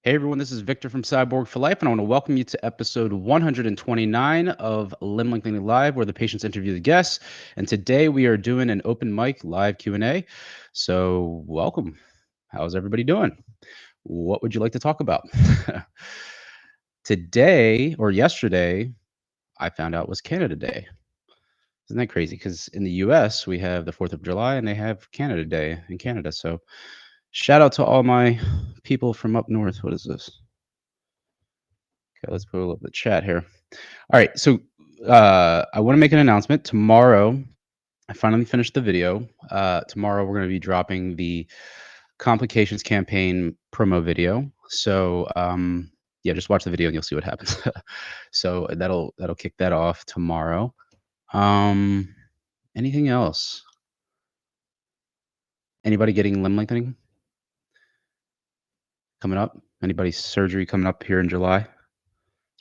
Hey everyone, this is Victor from Cyborg for Life, and I want to welcome you to episode 129 of Limb Lengthening Live, where the patients interview the guests. And today we are doing an open mic live Q&A. So welcome. How's everybody doing? What would you like to talk about? Today or yesterday, I found out was Canada Day. Isn't that crazy? Because in the US, we have the 4th of July and they have Canada Day in Canada. So shout out to all my people from up north. What is this? Okay, let's pull up the chat here. All right, so I want to make an announcement. Tomorrow, I finally finished the video. Tomorrow, we're going to be dropping the complications campaign promo video. So yeah, just watch the video and you'll see what happens. So that'll kick that off tomorrow. Anything else? Anybody getting limb lengthening coming up? Anybody's surgery coming up here in July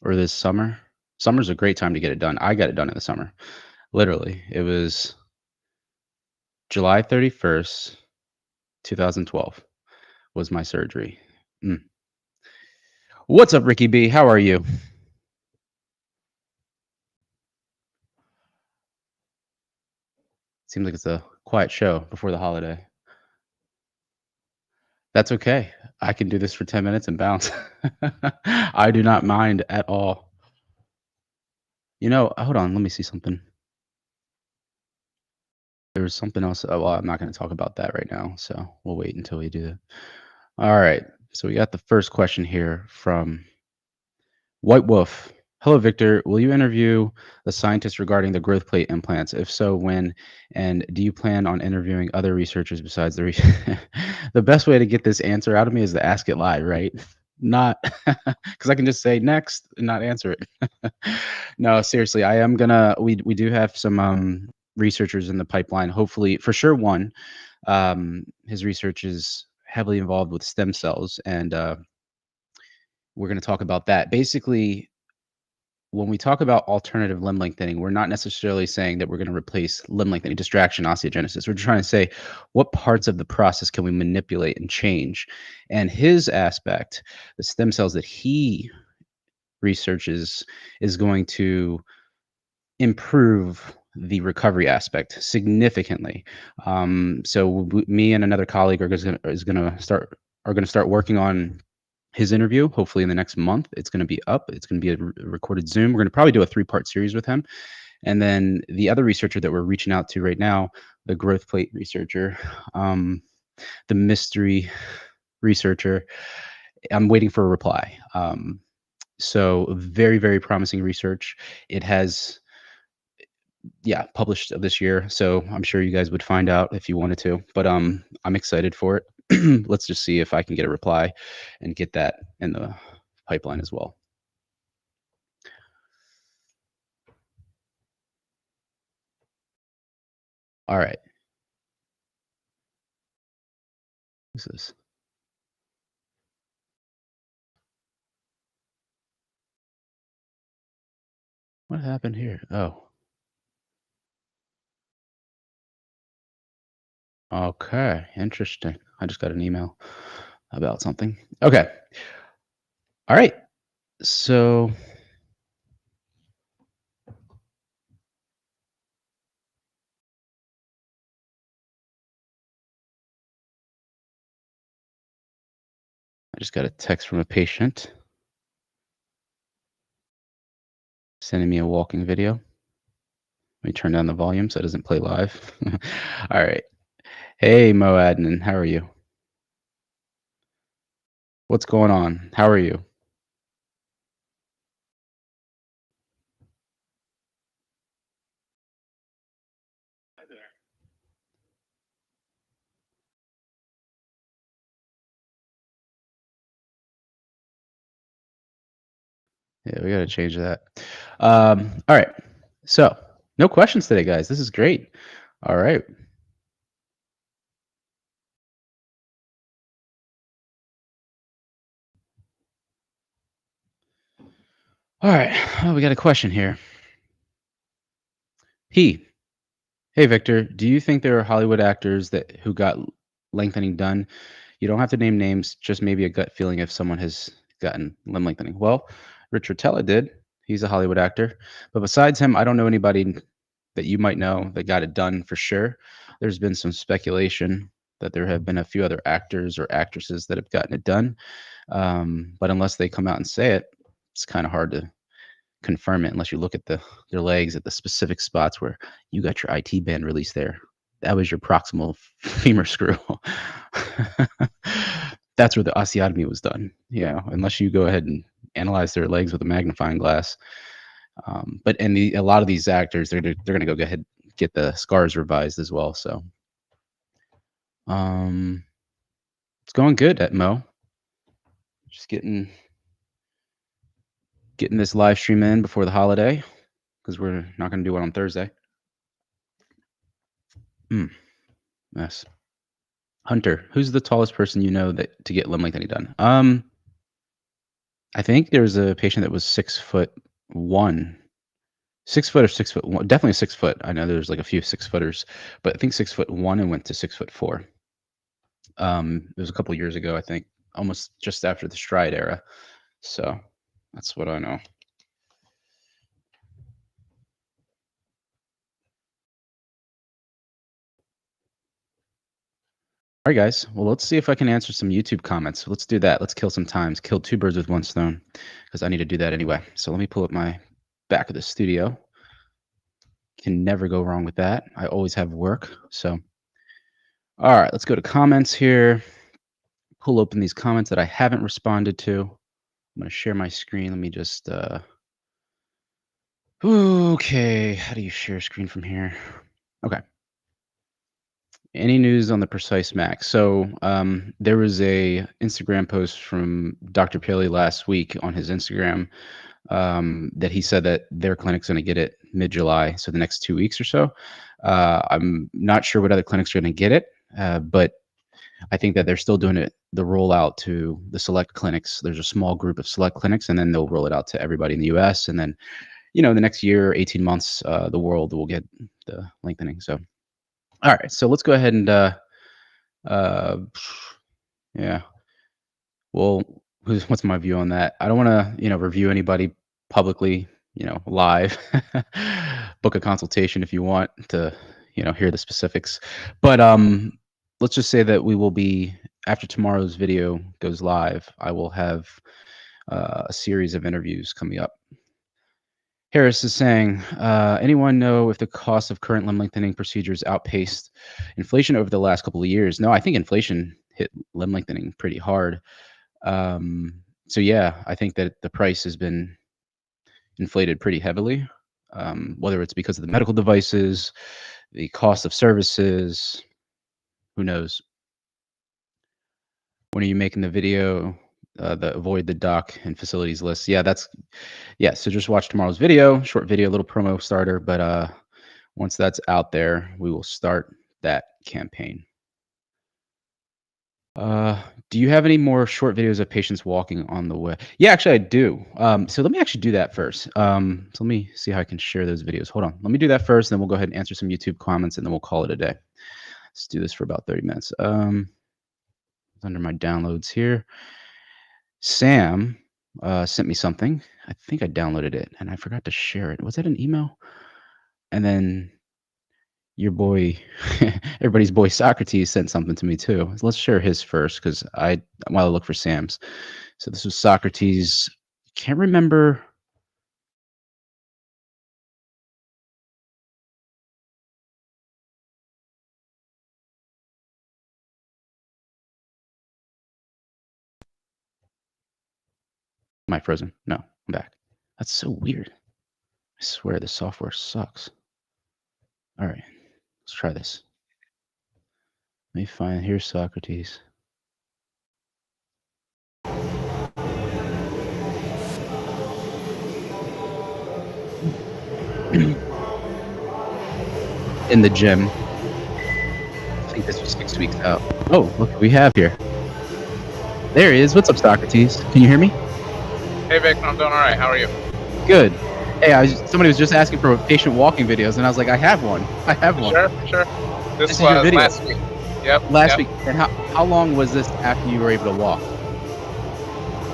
or this summer? Summer's a great time to get it done. I got it done in the summer. Literally, it was July 31st, 2012 was my surgery. What's up, Ricky B? How are you? Seems like it's a quiet show before the holiday. That's okay. I can do this for 10 minutes and bounce. I do not mind at all. You know, hold on, let me see something. There was something else. Oh, well, I'm not going to talk about that right now, so we'll wait until we do that. All right. So we got the first question here from White Wolf. Hello, Victor. Will you interview the scientists regarding the growth plate implants? If so, when? And do you plan on interviewing other researchers besides the the best way to get this answer out of me is to ask it live, right? Not because I can just say next and not answer it. No, seriously, I am gonna. We do have some researchers in the pipeline. Hopefully, for sure, one. His research is heavily involved with stem cells, and we're going to talk about that. Basically, when we talk about alternative limb lengthening, we're not necessarily saying that we're going to replace limb lengthening, distraction, osteogenesis. We're trying to say what parts of the process can we manipulate and change. And his aspect, the stem cells that he researches, is going to improve the recovery aspect significantly. Me and another colleague are going to start working on his interview. Hopefully in the next month, it's going to be up. It's going to be a recorded Zoom. We're going to probably do a 3-part series with him. And then the other researcher that we're reaching out to right now, the growth plate researcher, the mystery researcher, I'm waiting for a reply. So very, very promising research. It has, published this year. So I'm sure you guys would find out if you wanted to, but I'm excited for it. Let's just see if I can get a reply and get that in the pipeline as well. All right. What's this? What happened here? Oh. Okay. Interesting. I just got an email about something. Okay. All right. So I just got a text from a patient sending me a walking video. Let me turn down the volume so it doesn't play live. All right. Hey, Mo Adnan, how are you? What's going on? How are you? Yeah, we got to change that. All right. So, no questions today, guys. This is great. All right. All right. Oh, we got a question here. Hey, Victor, do you think there are Hollywood actors who got lengthening done, You don't have to name names, just maybe a gut feeling if someone has gotten limb lengthening. Well, Richard Tella did. He's a Hollywood actor. But besides him, I don't know anybody that you might know that got it done for sure. There's been some speculation that there have been a few other actors or actresses that have gotten it done. But unless they come out and say it, it's kind of hard to confirm it unless you look at their legs at the specific spots where you got your IT band released there. That was your proximal femur screw. That's where the osteotomy was done. Yeah, unless you go ahead and analyze their legs with a magnifying glass. But a lot of these actors, they're going to go ahead and get the scars revised as well. So, it's going good at Mo. Just getting this live stream in before the holiday because we're not going to do it on Thursday. Yes. Hunter, who's the tallest person you know that to get limb lengthening done? I think there was a patient that was 6'1", 6 foot or 6'1", definitely 6 foot. I know there's like a few 6 footers, but I think 6'1" and went to 6'4". It was a couple years ago, I think, almost just after the stride era. So that's what I know. All right, guys. Well, let's see if I can answer some YouTube comments. Let's do that. Let's kill some time. Kill two birds with one stone because I need to do that anyway. So let me pull up my back of the studio. Can never go wrong with that. I always have work. So, all right, let's go to comments here. Pull open these comments that I haven't responded to. I'm going to share my screen. Let me just, okay. How do you share screen from here? Okay. Any news on the Precise Max? So there was a Instagram post from Dr. Paley last week on his Instagram that he said that their clinic's going to get it mid-July, so the next 2 weeks or so. I'm not sure what other clinics are going to get it, but I think that they're still doing it, the rollout to the select clinics. There's a small group of select clinics, and then they'll roll it out to everybody in the U.S. And then, the next year, 18 months, the world will get the lengthening. So, all right. So let's go ahead and, yeah. Well, what's my view on that? I don't want to, review anybody publicly, live. Book a consultation if you want to, hear the specifics. But let's just say that we will be, after tomorrow's video goes live, I will have a series of interviews coming up. Harris is saying, anyone know if the cost of current limb lengthening procedures outpaced inflation over the last couple of years? No, I think inflation hit limb lengthening pretty hard. So yeah, I think that the price has been inflated pretty heavily, whether it's because of the medical devices, the cost of services, who knows? When are you making the video? The avoid the doc and facilities list. Yeah, so just watch tomorrow's video, short video, little promo starter. But once that's out there, we will start that campaign. Do you have any more short videos of patients walking on the way? Yeah, actually I do. So let me actually do that first. So let me see how I can share those videos. Hold on. Let me do that first, then we'll go ahead and answer some YouTube comments, and then we'll call it a day. Let's do this for about 30 minutes. Under my downloads here. Sam sent me something. I think I downloaded it, and I forgot to share it. Was that an email? And then your boy, everybody's boy Socrates sent something to me too. Let's share his first, because while I look for Sam's. So this was Socrates. Can't remember. Am I frozen? No, I'm back. That's so weird. I swear the software sucks. All right, let's try this. Let me find, here's Socrates. In the gym. I think this was 6 weeks out. Oh, look what we have here. There he is. What's up, Socrates? Can you hear me? Hey, Vic. I'm doing all right. How are you? Good. Hey, somebody was just asking for patient walking videos, and I was like, I have one. Sure. This was your video. last week. Yep. Last Yep. week. And how long was this after you were able to walk?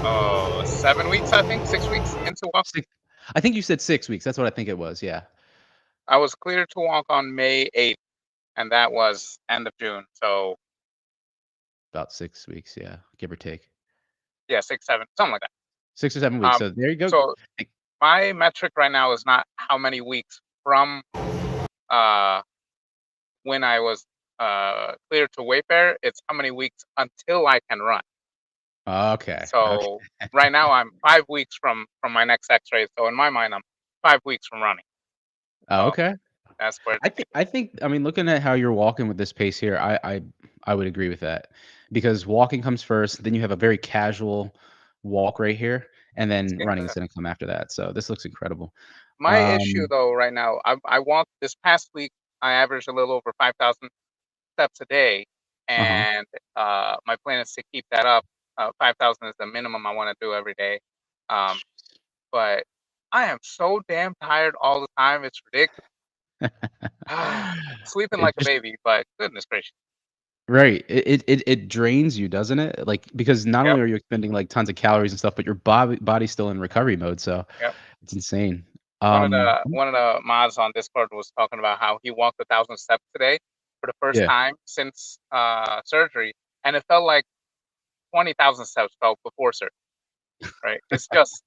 Oh, 7 weeks, I think, 6 weeks into walk. 6 I think you said 6 weeks. That's what I think it was, yeah. I was cleared to walk on May 8th, and that was end of June. So About 6 weeks, yeah, give or take. yeah, 6, 7, something like that. 6 or 7 weeks. Um, So there you go. so Like, my metric right now is not how many weeks from uh when I was cleared to weight bear. It's how many weeks until I can run. okay, okay. So right now I'm 5 weeks from my next X-ray. So in my mind, I'm 5 weeks from running. Oh, So okay. that's where I think I mean, looking at how you're walking with this pace here, I would agree with that. Because walking comes first, then you have a very casual walk right here, and then running yeah. is gonna come after that. So this looks incredible. My issue Um though right now, I walked this past week. I averaged a little over 5,000 steps a day, Uh-huh. and my plan is to keep that up. 5,000 is the minimum I want to do every day. Um, but I am so damn tired all the time. It's ridiculous. Sleeping It like a just baby, but goodness gracious. right. It drains you, doesn't it? Like, because not Yep, only are you expending, like, tons of calories and stuff, but your body's still in recovery mode, so yep. it's insane. One of Um the one of the mods on Discord was talking about how he walked 1,000 steps today for the first yeah. time since surgery, and it felt like 20,000 steps felt before surgery. Right? It's just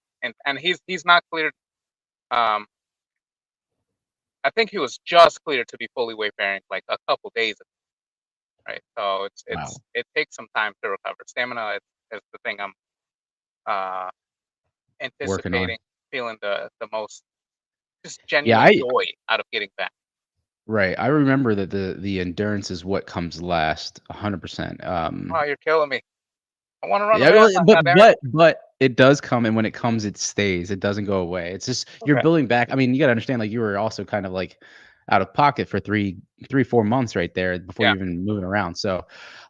and he's not cleared. Um, I think he was just cleared to be fully weight bearing like a couple days ago, right? So Wow. it takes some time to recover. Stamina is the thing I'm uh Working on. anticipating, feeling the most just Yeah, genuine I joy out of getting back. right. I remember that the endurance is what comes last 100%. Oh, you're killing me. I want to run a Yeah, well, marathon, but goddammit. but but it does come, and when it comes, it stays. It doesn't go away. It's just you're Okay. building back. I mean, you gotta understand, like, you were also kind of, like, out of pocket for 4 months right there before Yeah, you're even moving around. So,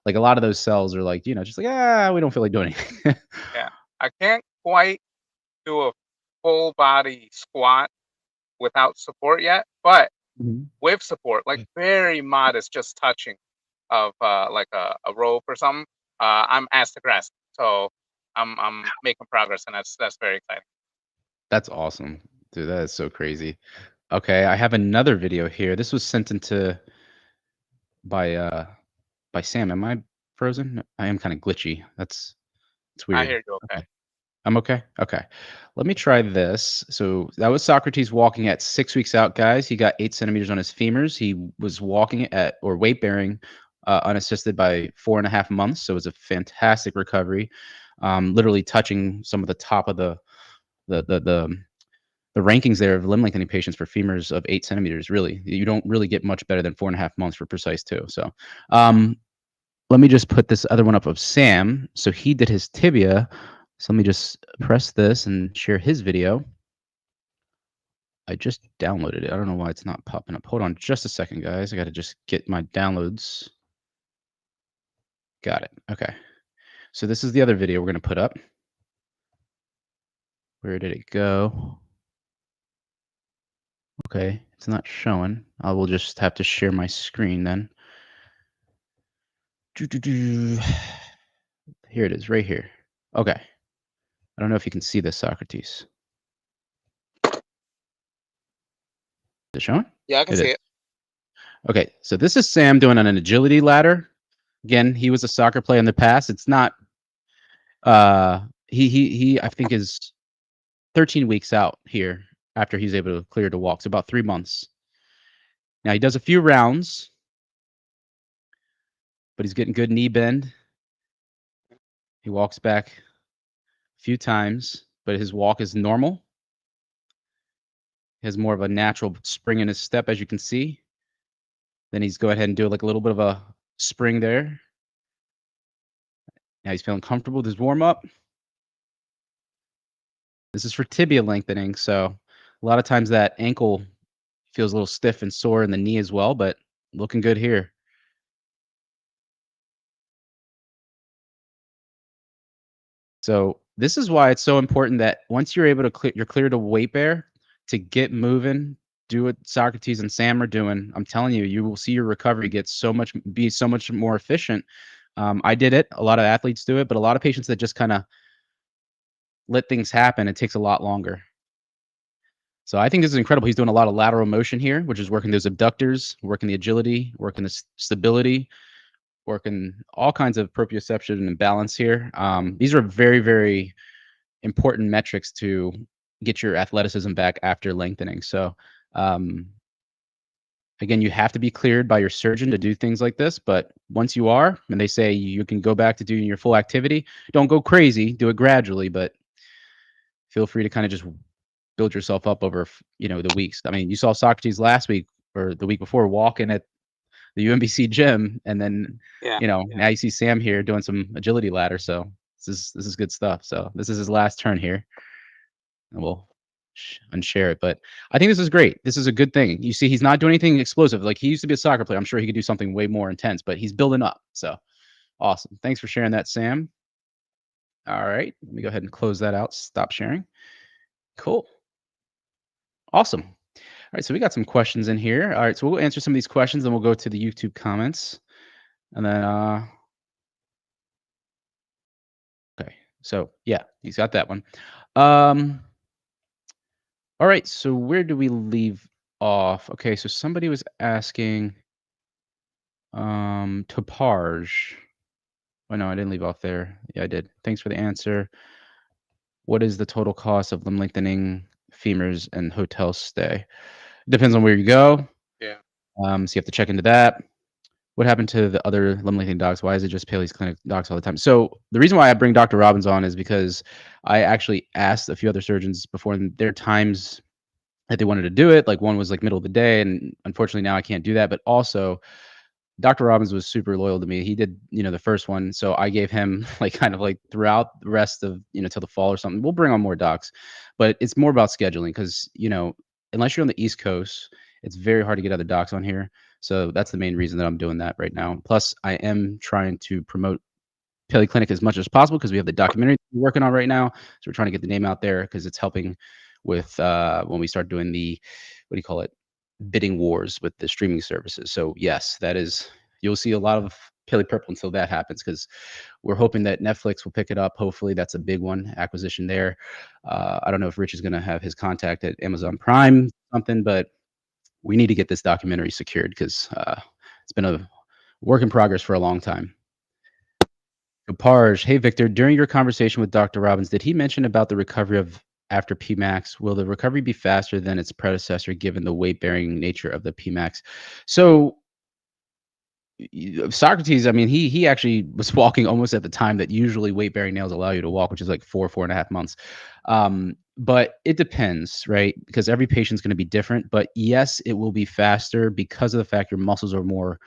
like, a lot of those cells are like, just like, "Ah, we don't feel like doing anything." yeah. I can't quite do a full body squat without support yet, but Mhm. with support, like very modest, just touching of like a rope or something. I'm ass to grass, so I'm making progress, and that's very exciting. That's awesome. Dude, that is so crazy. Okay, I have another video here. This was sent into by, uh by Sam. Am I frozen? I am kinda glitchy. It's I weird. hear you. Okay. Okay. I'm okay? Okay. Let me try this. So that was Socrates walking at 6 weeks out, guys. He got 8 centimeters on his femurs. He was walking at or weight bearing, unassisted by 4.5 months. So it was a fantastic recovery. Literally touching some of the top of the the the the rankings there of limb lengthening patients for femurs of 8 centimeters. Really, you don't really get much better than 4.5 months for precise too. So, um, let me just put this other one up of Sam. So he did his tibia. So let me just press this and share his video. I just downloaded it. I don't know why it's not popping up. Hold on just a second, guys. I got to just get my downloads. Got it. Okay. So this is the other video we're going to put up. Where did it go? Okay. It's not showing. I will just have to share my screen then. Doo-doo-doo. Here it is, right here. Okay. I don't know if you can see this, Socrates. Is it showing? Yeah, I can It see is. it. Okay, so this is Sam doing an agility ladder. Again, he was a soccer player in the past. It's not he I think is 13 weeks out here after he's able to clear to walk. So about 3 months. Now he does a few rounds, but he's getting good knee bend. He walks back a few times, but his walk is normal. He has more of a natural spring in his step, as you can see. Then he's go ahead and do like a little bit of a spring there. Now he's feeling comfortable with his warm up. This is for tibia lengthening, so a lot of times that ankle feels a little stiff and sore in the knee as well, but looking good here. So this is why it's so important that once you're able to you're clear to weight bear to get moving do what Socrates and Sam are doing. I'm telling you, you will see your recovery be so much more efficient. I did it. A lot of athletes do it, but a lot of patients that just kind of let things happen, it takes a lot longer. So I think this is incredible. He's doing a lot of lateral motion here, which is working those abductors, working the agility, working the stability, working all kinds of proprioception and balance here. These are very, very important metrics to get your athleticism back after lengthening. So, um, again, you have to be cleared by your surgeon to do things like this. But once you are, and they say you can go back to doing your full activity, don't go crazy, do it gradually, but feel free to kind of just build yourself up over, the weeks. I mean, you saw Socrates last week or the week before walking at the UMBC gym, and then, Yeah. now you see Sam here doing some agility ladder. So this is good stuff. So this is his last turn here, and we'll unshare it. But I think this is great. This is a good thing. You see, he's not doing anything explosive. Like, he used to be a soccer player. I'm sure he could do something way more intense, but he's building up. So awesome. Thanks for sharing that, Sam. All right, let me go ahead and close that out. Stop sharing. Cool. Awesome. All right, so we got some questions in here. All right, so we'll answer some of these questions, and we'll go to the YouTube comments, and then okay. So yeah, he's got that one. All right, so where do we leave off? Okay, so somebody was asking Topage. Oh no, I didn't leave off there. Yeah, I did. Thanks for the answer. What is the total cost of limb lengthening, femurs, and hotel stay? Depends on where you go. Yeah. So you have to check into that. What happened to the other limb lengthening docs? Why is it just Paley's Clinic docs all the time? So the reason why I bring Dr. Robbins on is because I actually asked a few other surgeons before, and their times that they wanted to do it. Like, one was like middle of the day, and unfortunately now I can't do that. But also, Dr. Robbins was super loyal to me. He did, the first one, so I gave him like kind of like throughout the rest of, till the fall or something. We'll bring on more docs, but it's more about scheduling because, unless you're on the East Coast, it's very hard to get other docs on here. So that's the main reason that I'm doing that right now. Plus, I am trying to promote Paley Clinic as much as possible because we have the documentary we're working on right now. So we're trying to get the name out there because it's helping with when we start doing the, what do you call it, bidding wars with the streaming services. So yes, that is, you'll see a lot of Paley Purple until that happens because we're hoping that Netflix will pick it up. Hopefully that's a big one, acquisition there. I don't know if Rich is going to have his contact at Amazon Prime something, but we need to get this documentary secured because it's been a work in progress for a long time. Parj, hey Victor, during your conversation with Dr. Robbins, did he mention about the recovery of after PMAX? Will the recovery be faster than its predecessor given the weight-bearing nature of the PMAX? So Socrates, I mean, he actually was walking almost at the time that usually weight-bearing nails allow you to walk, which is like 4.5 months. But it depends, right? Because every patient's going to be different. But yes, it will be faster because of the fact your muscles are more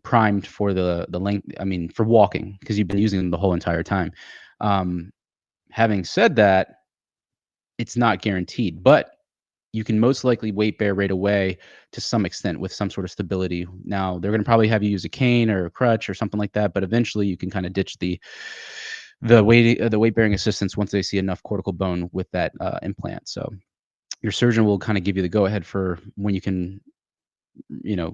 primed for the length. I mean, for walking because you've been using them the whole entire time. Having said that, it's not guaranteed, but you can most likely weight bear right away to some extent with some sort of stability. Now they're going to probably have you use a cane or a crutch or something like that, but eventually you can kind of ditch the weight bearing assistance once they see enough cortical bone with that implant. So your surgeon will kind of give you the go ahead for when you can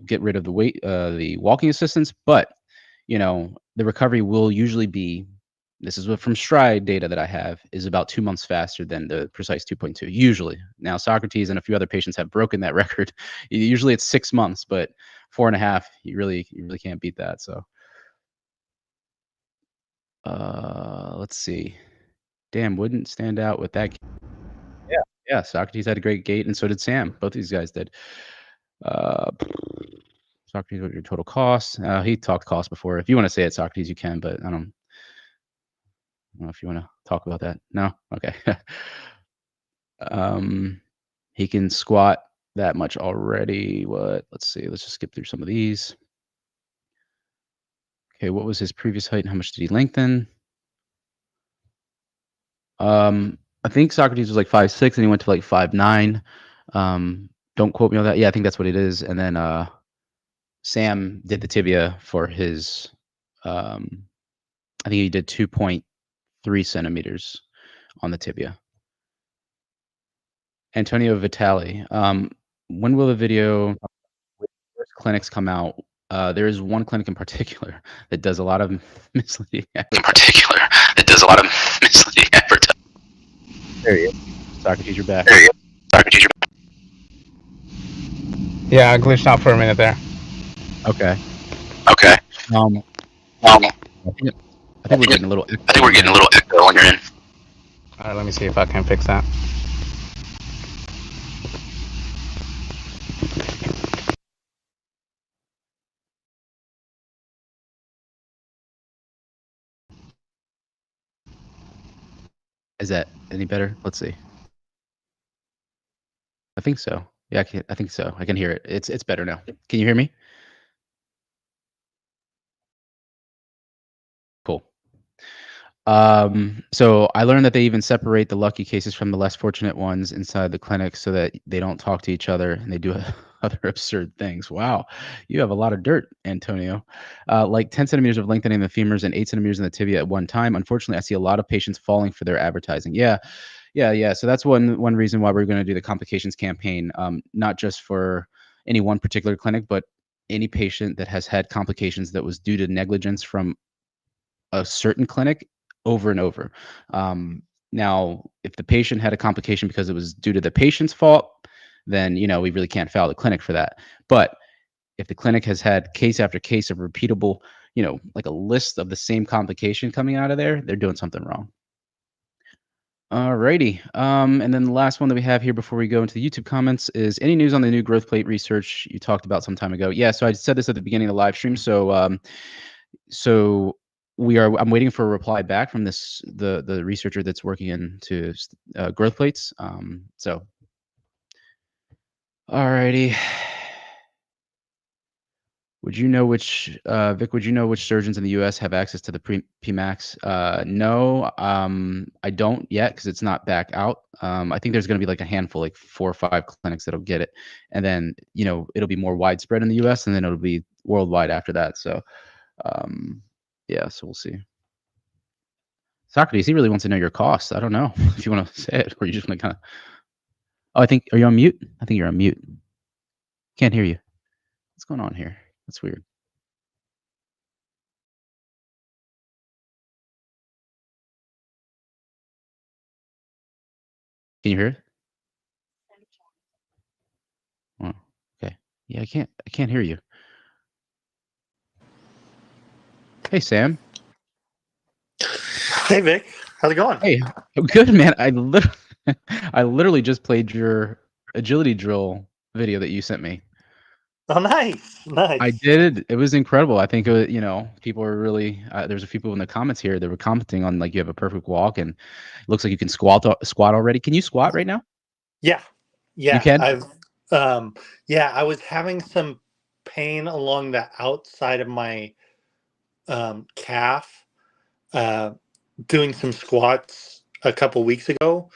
get rid of the walking assistance, but the recovery will usually be, this is what from Stride data that I have, is about 2 months faster than the precise 2.2 usually. Now Socrates and a few other patients have broken that record. Usually it's 6 months, but 4.5, you really can't beat that. So let's see. Damn, wouldn't stand out with that. Yeah, Socrates had a great gait, and so did Sam. Both these guys did. Uh, Socrates, what are your total costs? He talked cost before. If you want to say it, Socrates, you can, but I don't know if you want to talk about that. No? Okay. He can squat that much already. What? Let's see. Let's just skip through some of these. Okay, what was his previous height and how much did he lengthen? I think Socrates was like 5'6", and he went to like 5'9". Don't quote me on that. Yeah, I think that's what it is. And then Sam did the tibia for his I think he did 2.3 centimeters on the tibia. Antonio Vitali. When will the video with first clinics come out? There is one clinic in particular that does a lot of misleading advertising. There he is. Socrates, you're back. Yeah, I glitched out for a minute there. Okay. Okay. Um, Um, I think we're getting a little echo on your end. echo on your end. All right, let me see if I can fix that. Is that any better? Let's see. I think so. Yeah, I think so. I can hear it. It's better now. Can you hear me? Cool. So I learned that they even separate the lucky cases from the less fortunate ones inside the clinic so that they don't talk to each other and they do other absurd things. Wow, you have a lot of dirt, Antonio. Like 10 centimeters of lengthening the femurs and 8 centimeters in the tibia at one time. Unfortunately, I see a lot of patients falling for their advertising. Yeah. So that's one reason why we're going to do the complications campaign, not just for any one particular clinic, but any patient that has had complications that was due to negligence from a certain clinic over and over. Now, if the patient had a complication because it was due to the patient's fault, then we really can't foul the clinic for that. But if the clinic has had case after case of repeatable, like a list of the same complication coming out of there, they're doing something wrong. Alrighty. And then the last one that we have here before we go into the YouTube comments is any news on the new growth plate research you talked about some time ago? Yeah, so I said this at the beginning of the live stream. So I'm waiting for a reply back from the researcher that's working into growth plates. Alrighty. Would you know which Vic? Would you know which surgeons in the U.S. have access to the PMAX? No, I don't yet because it's not back out. I think there's going to be like a handful, like 4 or 5 clinics that'll get it, and then it'll be more widespread in the U.S. and then it'll be worldwide after that. So, yeah, so we'll see. Socrates, he really wants to know your costs. I don't know if you want to say it or you just want to kind of. Oh, are you on mute? I think you're on mute. Can't hear you. What's going on here? That's weird. Can you hear it? Oh, okay. Yeah, I can't hear you. Hey, Sam. Hey Vic, how's it going? Hey, good man. I literally just played your agility drill video that you sent me. Oh, nice. I did. It was incredible. I think people were really. There's a few people in the comments here that were commenting on like you have a perfect walk and it looks like you can squat already. Can you squat right now? Yeah, You yeah. can. I was having some pain along the outside of my calf, doing some squats a couple weeks ago.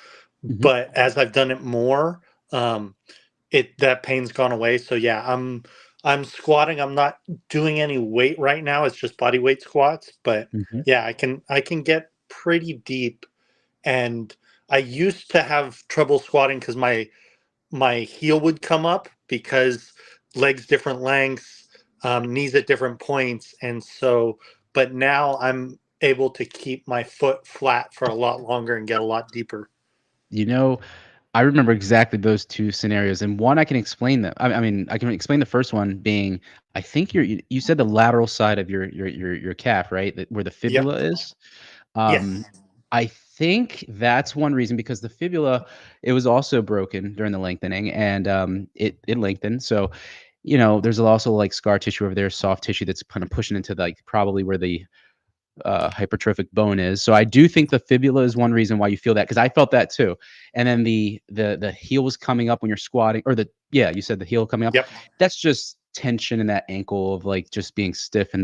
Mhm. But as I've done it more, that pain's gone away. So yeah, I'm squatting. I'm not doing any weight right now. It's just body weight squats. But Mhm. yeah, I can get pretty deep. And I used to have trouble squatting because my heel would come up because legs different lengths, knees at different points, and so. But now I'm able to keep my foot flat for a lot longer and get a lot deeper. I remember exactly those 2 scenarios, and one I can explain them. I mean, I can explain the first one being, I think you said the lateral side of your calf, right? Where the Yep. fibula is. Yes. I think that's one reason because the fibula, it was also broken during the lengthening and it lengthened. So, there's also like scar tissue over there, soft tissue that's kind of pushing into like probably where the hypertrophic bone is. So I do think the fibula is one reason why you feel that because I felt that too. And then the heel was coming up when you're squatting, or you said the heel coming up. Yep. That's just tension in that ankle of like just being stiff in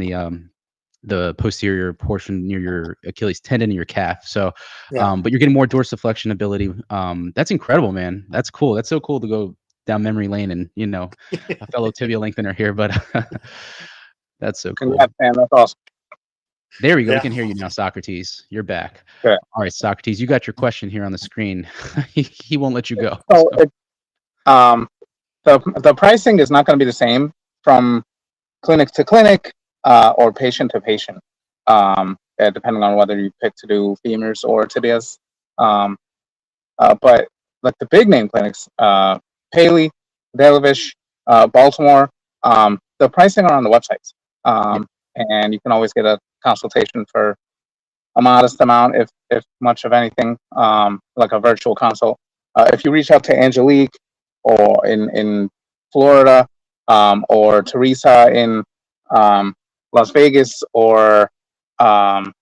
the posterior portion near your Achilles tendon in your calf. So, Yeah. but you're getting more dorsiflexion ability. That's incredible, man. That's cool. That's so cool to go down memory lane and a fellow tibia lengthener here, but that's so cool. Congrats, man. That's awesome. There we go. We Yeah. can hear you now, Socrates. You're back. Okay. All right, Socrates, you got your question here on the screen. He won't let you go. So the pricing is not going to be the same from clinic to clinic or patient to patient, depending on whether you pick to do femurs or tibias. But like the big name clinics, Paley, Delavish, Baltimore, the pricing are on the websites, and you can always get a consultation for a modest amount, if much of anything, like a virtual consult. If you reach out to Angelique or in Florida, or Teresa in Las Vegas, or the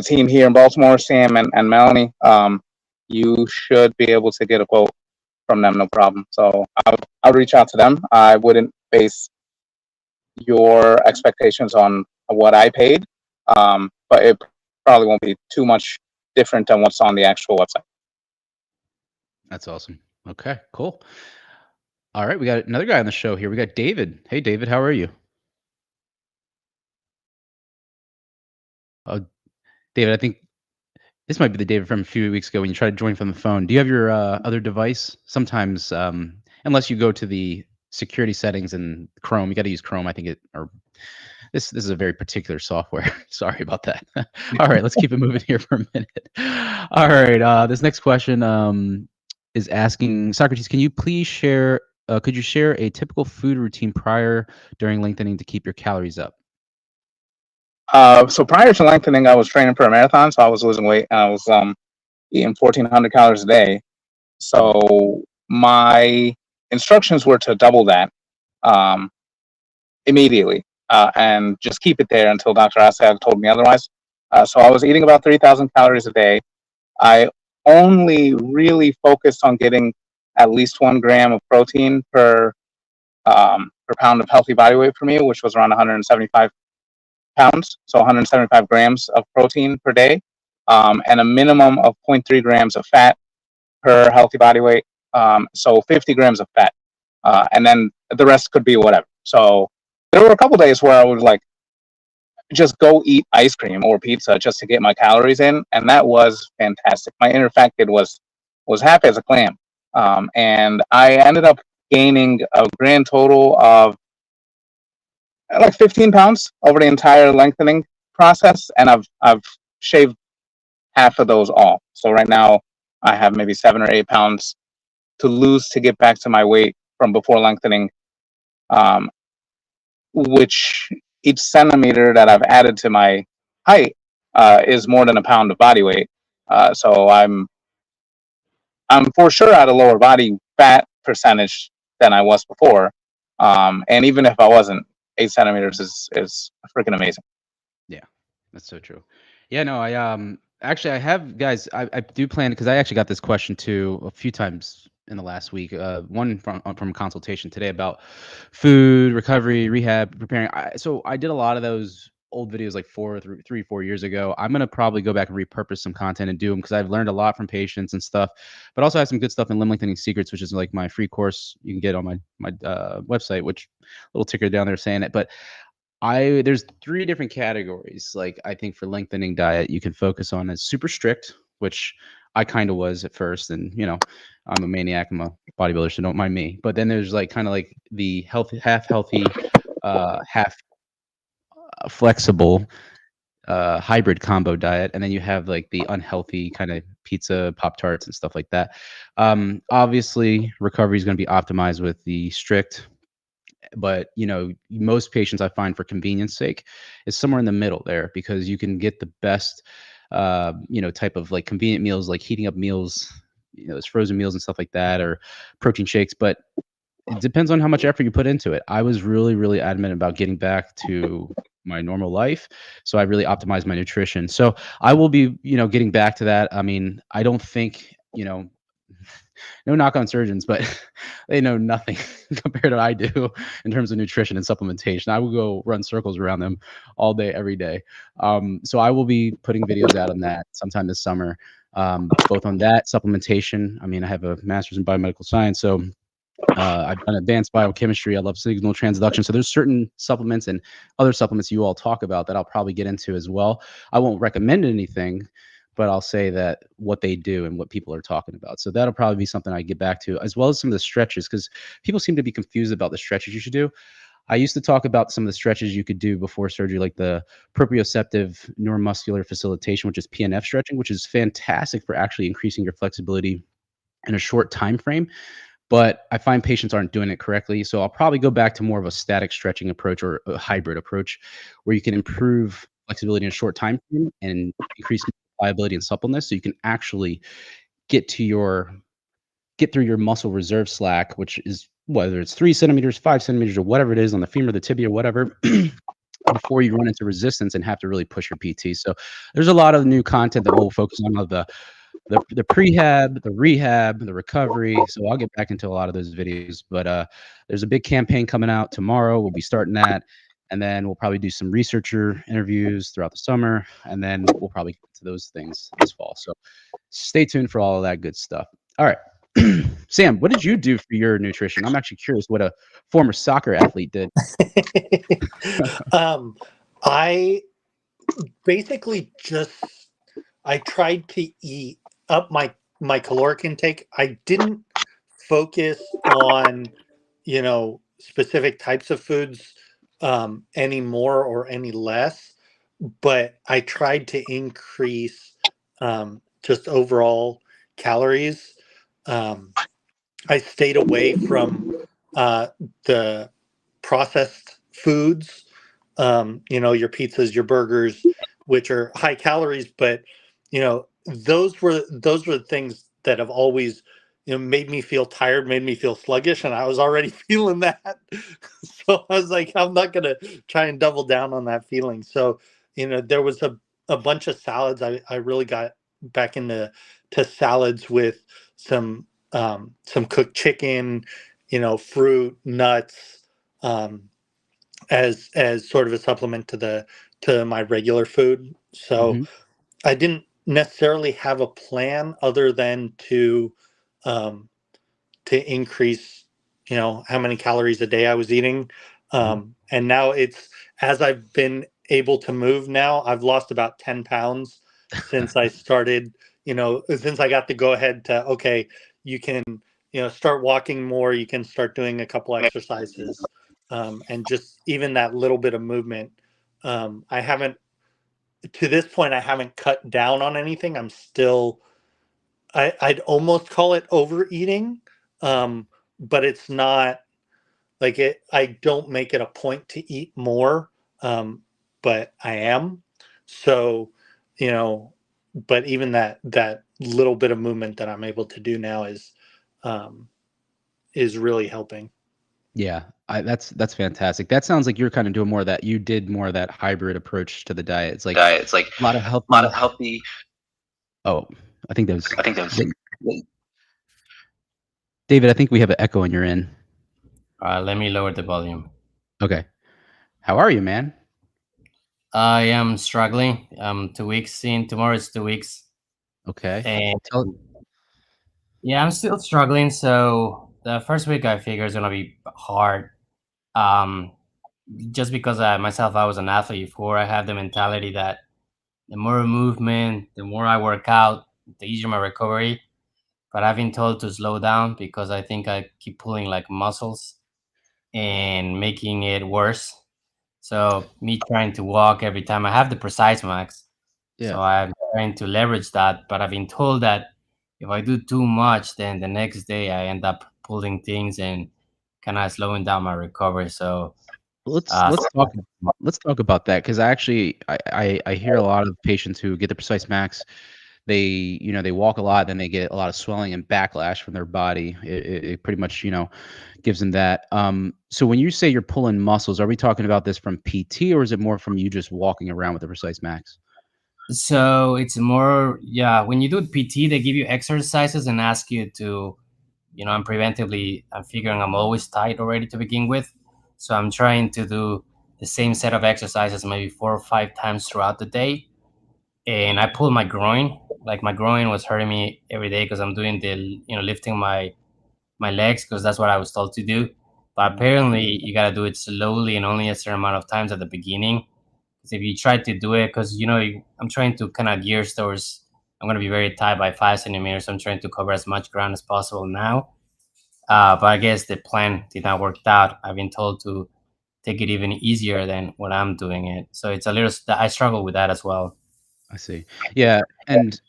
team here in Baltimore, Sam and Melanie, you should be able to get a quote from them, no problem. So I'll reach out to them. I wouldn't base your expectations on what I paid, but it probably won't be too much different than what's on the actual website. That's awesome. Okay, cool. All right, we got another guy on the show here. We got David. Hey, David, how are you? David, I think this might be the David from a few weeks ago when you tried to join from the phone. Do you have your other device? Sometimes, unless you go to the security settings in Chrome, you got to use Chrome. I think this is a very particular software. Sorry about that. All right, let's keep it moving here for a minute. All right, this next question is asking Socrates, can you please share? Could you share a typical food routine prior, during lengthening to keep your calories up? So prior to lengthening, I was training for a marathon, so I was losing weight, and I was eating 1,400 calories a day. So my instructions were to double that immediately, and just keep it there until Dr. Assad told me otherwise. So I was eating about 3,000 calories a day. I only really focused on getting at least 1 gram of protein per pound of healthy body weight for me, which was around 175 pounds, so 175 grams of protein per day, and a minimum of 0.3 grams of fat per healthy body weight, so 50 grams of fat, and then the rest could be whatever. So there were a couple days where I would like just go eat ice cream or pizza just to get my calories in, and that was fantastic. My inner fat kid was happy as a clam, and I ended up gaining a grand total of like 15 pounds over the entire lengthening process, and I've shaved half of those off. So right now I have maybe 7 or 8 pounds to lose to get back to my weight from before lengthening, which each centimeter that I've added to my height is more than a pound of body weight. So I'm for sure at a lower body fat percentage than I was before. And even if I wasn't, 8 centimeters is freaking amazing. Yeah, that's so true. Yeah, no, I actually I have guys. I do plan because I actually got this question too a few times in the last week. One from consultation today about food recovery, rehab, preparing. So I did a lot of those old videos like 4 years ago. I'm gonna probably go back and repurpose some content and do them because I've learned a lot from patients and stuff. But also I have some good stuff in Limb Lengthening Secrets, which is like my free course you can get on my website, which little ticker down there saying it. But there's 3 different categories. Like I think for lengthening diet, you can focus on as super strict, which I kind of was at first, and I'm a maniac. I'm a bodybuilder, so don't mind me. But then there's like kind of like the half healthy, half flexible, hybrid combo diet, and then you have like the unhealthy kind of pizza, Pop Tarts, and stuff like that. Obviously, recovery is going to be optimized with the strict. But most patients I find for convenience sake is somewhere in the middle there because you can get the best type of like convenient meals, like heating up meals, those frozen meals and stuff like that, or protein shakes. But it depends on how much effort you put into it. I was really, really adamant about getting back to my normal life. So I really optimized my nutrition. So I will be, getting back to that. I mean, I don't think, no knock on surgeons, but they know nothing compared to what I do in terms of nutrition and supplementation. I will go run circles around them all day, every day. So I will be putting videos out on that sometime this summer, both on that supplementation. I mean, I have a master's in biomedical science, so I've done advanced biochemistry. I love signal transduction. So there's certain supplements and other supplements you all talk about that I'll probably get into as well. I won't recommend anything, but I'll say that what they do and what people are talking about. So that'll probably be something I get back to, as well as some of the stretches, because people seem to be confused about the stretches you should do. I used to talk about some of the stretches you could do before surgery, like the proprioceptive neuromuscular facilitation, which is PNF stretching, which is fantastic for actually increasing your flexibility in a short time frame. But I find patients aren't doing it correctly. So I'll probably go back to more of a static stretching approach or a hybrid approach where you can improve flexibility in a short time frame and increase pliability and suppleness so you can actually get to your get through your muscle reserve slack, which is whether it's 3 centimeters, 5 centimeters, or whatever it is on the femur, the tibia, whatever, before you run into resistance and have to really push your PT. So there's a lot of new content that we'll focus on of the prehab, the rehab, the recovery. So I'll get back into a lot of those videos. But there's a big campaign coming out tomorrow. We'll be starting that. And then we'll probably do some researcher interviews throughout the summer. And then we'll probably get to those things this fall. So stay tuned for all of that good stuff. All right. Sam, what did you do for your nutrition? I'm actually curious what a former soccer athlete did. I basically I tried to eat up my caloric intake. I didn't focus on specific types of foods any more or any less, but I tried to increase just overall calories. I stayed away from the processed foods, your pizzas, your burgers, which are high calories, but those were the things that have always made me feel tired, made me feel sluggish, and I was already feeling that. So I was like, I'm not gonna try and double down on that feeling. So there was a bunch of salads. I really got back into salads with some cooked chicken, fruit, nuts, as sort of a supplement to my regular food. So Hmm. I didn't necessarily have a plan other than um, to increase, how many calories a day I was eating. Hmm. And now as I've been able to move now, I've lost about 10 pounds since I started, since I got the go ahead to, okay, you can, start walking more, you can start doing a couple exercises, and just even that little bit of movement. I haven't, to this point, I haven't cut down on anything. I'm still, I'd almost call it overeating, but it's not like it. I don't make it a point to eat more, but I am. So, you know, but even that little bit of movement that I'm able to do now is really helping. Yeah, that's fantastic. That sounds like you're kind of doing more of that. You did more of that hybrid approach to the diet. It's like Diet. It's like a lot of a lot of healthy. healthy. Oh, I think that was I think that was. David. I think we have an echo on your end. Let me lower the volume. Okay. How are you, man? I am struggling. 2 weeks in. Tomorrow is 2 weeks, Okay. and Tell, yeah, I'm still struggling. So the first week I figure is gonna be hard. Um, just because I was an athlete before, I have the mentality that the more movement, the more I work out, the easier my recovery. But I've been told to slow down because I think I keep pulling like muscles and making it worse. So me trying to walk every time I have the precise max. So yeah. I'm trying to leverage that, but I've been told that if I do too much, then the next day I end up pulling things and kind of slowing down my recovery. So Let's uh, let's talk let's talk about that because I hear a lot of patients who get the precise max. They walk a lot, then they get a lot of swelling and backlash from their body. It pretty much gives them that. So when you say you're pulling muscles, are we talking about this from PT or is it more from you just walking around with the precise max? so it's more, yeah, when you do PT, they give you exercises and ask you to, I'm figuring I'm always tight already to begin with. So I'm trying to do the same set of exercises maybe 4 or 5 times throughout the day. And I pulled my groin. Like my groin was hurting me every day because I'm doing lifting my my legs because that's what I was told to do. But apparently, you gotta do it slowly and only a certain amount of times at the beginning. Because if you try to do it, because I'm trying to kind of gear towards, I'm gonna be very tight by 5 centimeters. So I'm trying to cover as much ground as possible now. But I guess the plan did not work out. I've been told to take it even easier than what I'm doing it. So it's a little. I struggle with that as well. I see. Yeah, and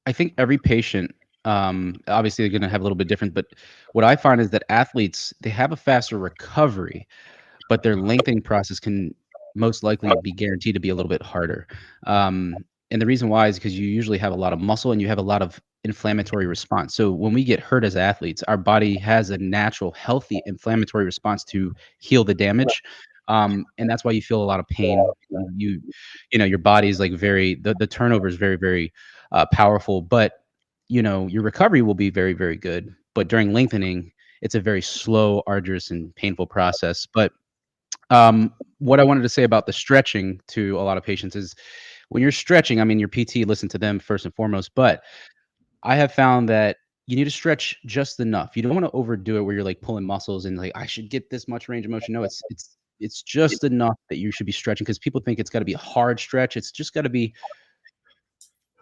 I think every patient, obviously, they're going to have a little bit different. But what I find is that athletes, they have a faster recovery, but their lengthening process can most likely be guaranteed to be a little bit harder. And the reason why is because you usually have a lot of muscle and you have a lot of inflammatory response. So when we get hurt as athletes, our body has a natural, healthy inflammatory response to heal the damage. And that's why you feel a lot of pain. Your body is like the turnover is very, very powerful, but your recovery will be very, very good. But during lengthening, it's a very slow, arduous, and painful process. But what I wanted to say about the stretching to a lot of patients is when you're stretching, I mean, your PT, listen to them first and foremost, but I have found that you need to stretch just enough. You don't want to overdo it where you're like pulling muscles and like I should get this much range of motion. No, it's just enough that you should be stretching because people think it's got to be a hard stretch. It's just got to be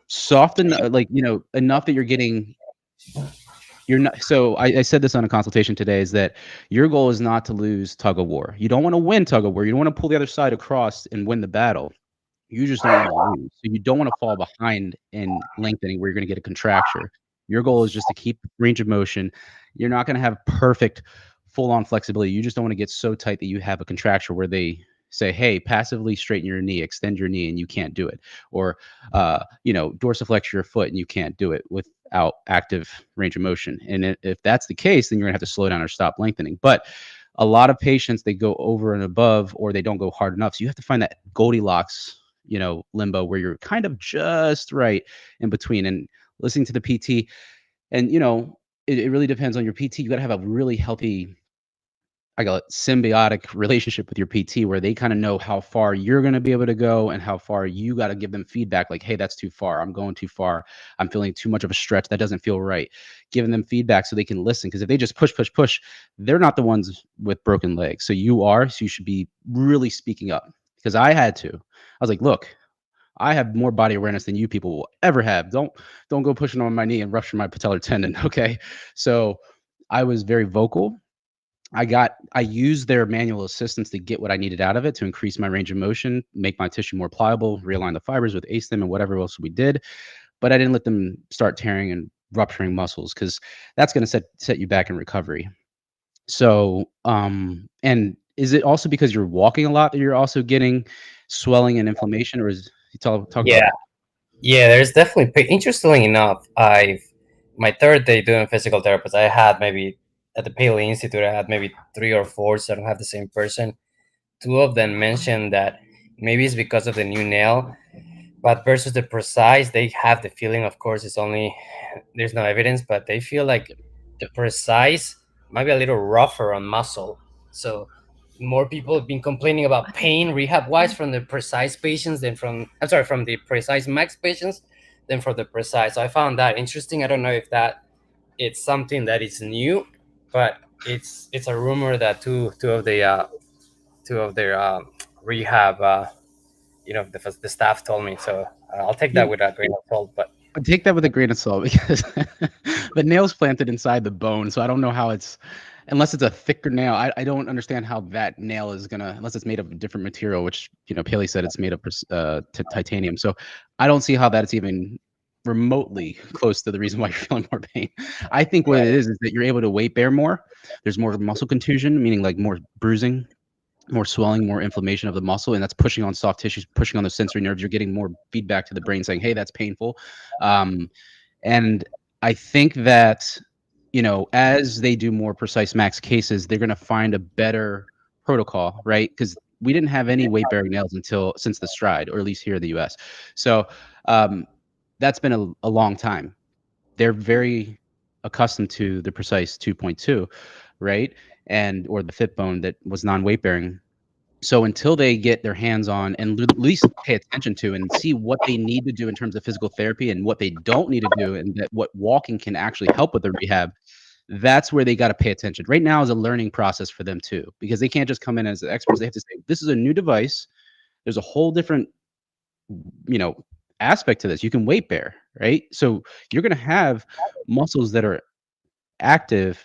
soft enough, like enough that you're not. So I said this on a consultation today is that your goal is not to lose tug of war. You don't want to win tug of war. You don't want to pull the other side across and win the battle. You just don't want to lose. So you don't want to fall behind in lengthening where you're going to get a contracture. Your goal is just to keep range of motion. You're not going to have perfect full-on flexibility. You just don't want to get so tight that you have a contracture where they say, hey, passively straighten your knee, extend your knee, and you can't do it. Or, dorsiflex your foot and you can't do it without active range of motion. And if that's the case, then you're going to have to slow down or stop lengthening. But a lot of patients, they go over and above or they don't go hard enough. So you have to find that Goldilocks limbo where you're kind of just right in between. And listening to the PT, and it really depends on your PT. You got to have a really healthy, I call it symbiotic relationship with your PT where they kind of know how far you're going to be able to go and how far you got to give them feedback like, hey, that's too far, I'm going too far, I'm feeling too much of a stretch, that doesn't feel right. Giving them feedback so they can listen, because if they just push, they're not the ones with broken legs. So you should be really speaking up, because I had to. I was like, look, I have more body awareness than you people will ever have. Don't go pushing on my knee and rupture my patellar tendon. Okay. So I was very vocal. I used their manual assistance to get what I needed out of it to increase my range of motion, make my tissue more pliable, realign the fibers with ASTEM and whatever else we did. But I didn't let them start tearing and rupturing muscles, because that's going to set you back in recovery. So, and is it also because you're walking a lot that you're also getting swelling and inflammation, or is you talk about Yeah, that? yeah. There's definitely. Interestingly enough, my third day doing physical therapist, I had maybe at the Paley Institute, I had maybe 3 or 4, so I don't have the same person. 2 of them mentioned that maybe it's because of the new nail, but versus the precise, they have the feeling. Of course, it's only there's no evidence, but they feel like the precise might be a little rougher on muscle. So more people have been complaining about pain rehab wise from the precise patients than from the precise max patients than for the precise. So I found that interesting. I don't know if that it's something that is new, but it's a rumor that two of their rehab the staff told me. So I'll take that You with a grain of salt. But take that with a grain of salt, because the nail's planted inside the bone, so I don't know how unless it's a thicker nail. I don't understand how that nail is gonna, unless it's made of a different material, which Paley said it's made of titanium. So I don't see how that's even remotely close to the reason why you're feeling more pain. I think what it is that you're able to weight bear more. There's more muscle contusion, meaning like more bruising, more swelling, more inflammation of the muscle, and that's pushing on soft tissues, pushing on the sensory nerves. You're getting more feedback to the brain saying, hey, that's painful. And I think that as they do more precise max cases, they're going to find a better protocol, right? Because we didn't have any weight bearing nails since the stride, or at least here in the US. So that's been a long time. They're very accustomed to the precise 2.2, right? Or the fit bone that was non-weight bearing. So until they get their hands on and at least pay attention to and see what they need to do in terms of physical therapy and what they don't need to do, and that what walking can actually help with the rehab, that's where they got to pay attention. Right now is a learning process for them too, because they can't just come in as experts. They have to say, this is a new device. There's a whole different, aspect to this. You can weight bear, right? So you're going to have muscles that are active,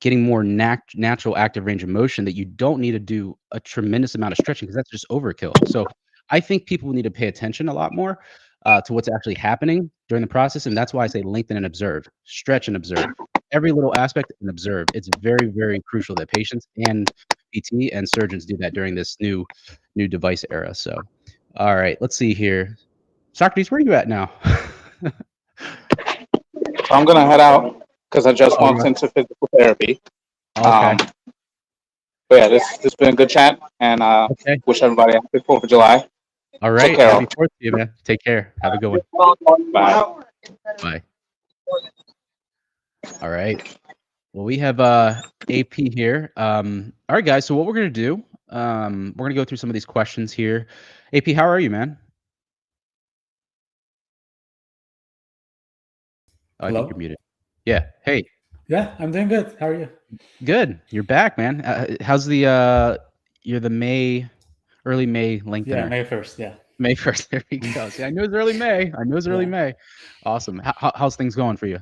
getting more natural active range of motion, that you don't need to do a tremendous amount of stretching, because that's just overkill. So I think people need to pay attention a lot more to what's actually happening during the process. And that's why I say lengthen and observe, stretch and observe every little aspect and observe. It's very, very crucial that patients and PT and surgeons do that during this new device era. So, all right, let's see here. Socrates, where are you at now? I'm gonna head out because I just Oh, walked into physical therapy. okay. But yeah, this has been a good chat, and Okay. wish everybody a happy 4th of July. All Take right. care. Happy 4th to you, man. Take care. Have a good one. Bye. Bye. All right. Well, we have AP here. All right, guys. So what we're gonna do, we're gonna go through some of these questions here. AP, how are you, man? Oh, I think Hello? you're muted. Yeah. Hey. Yeah, I'm doing good. How are you? Good. You're back, man. How's the you're the early May lengthener? Yeah, May 1st. Yeah. May 1st. There we go. See, I knew it was early May. May. Awesome. How's things going for you?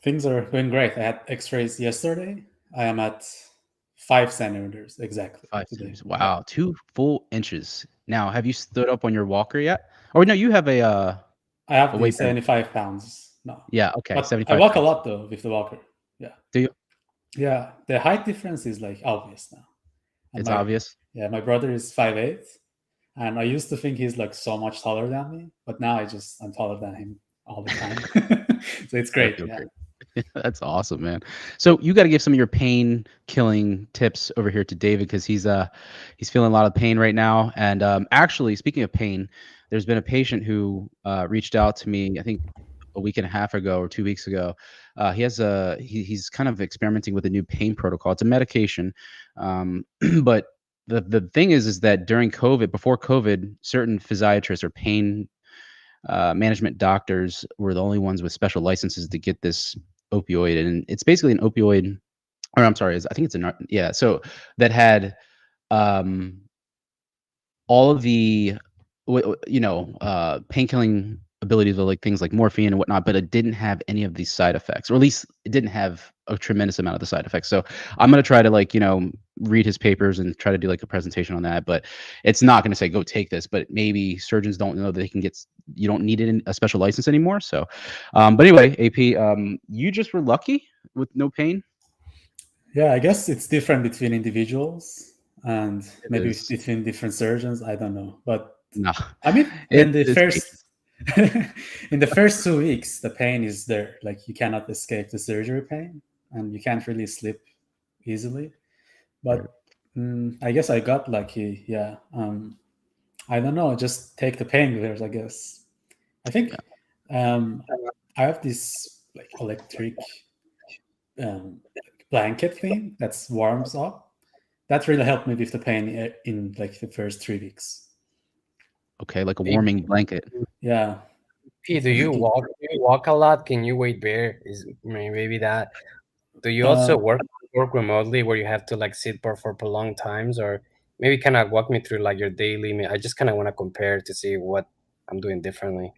Things are going great. I had x-rays yesterday. I am at 5 centimeters exactly. 5 today. centimeters. Wow, 2 full inches. Now, have you stood up on your walker yet? Or no, you have I have a the weight band. 75 pounds. No. Yeah, okay. But 75 I walk a pounds. lot though with the walker. Yeah. Do you? Yeah. The height difference is like obvious now. And It's obvious. Yeah, my brother is 5'8", and I used to think he's like so much taller than me, but now I'm taller than him all the time. So it's great. feel Yeah. great. That's awesome, man. So you got to give some of your pain killing tips over here to David, because he's feeling a lot of pain right now. And actually, speaking of pain, there's been a patient who reached out to me, I think a week and a half ago or 2 weeks ago. He's kind of experimenting with a new pain protocol. It's a medication, but the thing is that before COVID, certain physiatrists or pain management doctors were the only ones with special licenses to get this opioid, and it's basically an opioid, or I'm sorry, I think it's so that had all of the pain killing abilities of like things like morphine and whatnot, but it didn't have any of these side effects, or at least it didn't have a tremendous amount of the side effects. So I'm going to try to read his papers and try to do like a presentation on that, but it's not going to say go take this. But maybe surgeons don't know that you don't need it in a special license anymore. So but anyway, AP, you just were lucky with no pain. Yeah, I guess it's different between individuals and It maybe is. between different surgeons. I don't know, but No, I mean, in the first 2 weeks, the pain is there. Like you cannot escape the surgery pain, and you can't really sleep easily. But I guess I got lucky. Yeah. I don't know. Just take the painkillers, I guess. I think I have this like electric blanket thing that warms up. That really helped me with the pain in like the first 3 weeks. Okay, like a warming blanket. Yeah. P, do you walk a lot? Can you weight bear? Is maybe that? Do you also work remotely where you have to like sit for prolonged times, or maybe kind of walk me through like your daily? I just kind of want to compare to see what I'm doing differently.